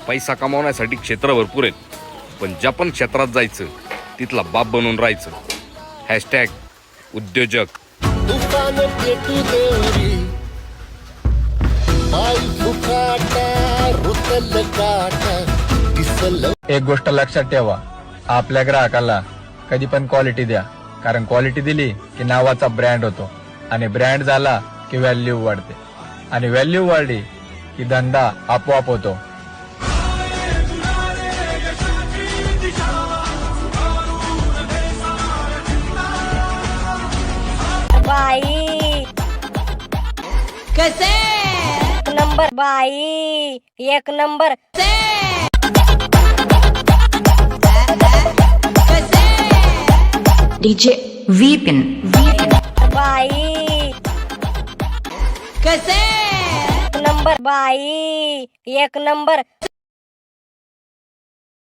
पैसा कमावण्यासाठी क्षेत्र भरपूर आहेत, पण ज्या पण क्षेत्रात जायचं तिथला बाप बनून राहायचं. हॅशटॅग उद्योजक. एक गोष्ट लक्षात ठेवा, आपल्या ग्राहकाला कधी पण क्वालिटी द्या, कारण क्वालिटी दिली की नावाचा ब्रँड होतो, आणि ब्रँड झाला की व्हॅल्यू वाढते, आणि व्हॅल्यू वाढली की धंदा आपोआप होतो. बाई कसे नंबर, बाई एक नंबर. डीजे वीपिन बाई कसे नंबर, बाई एक नंबर.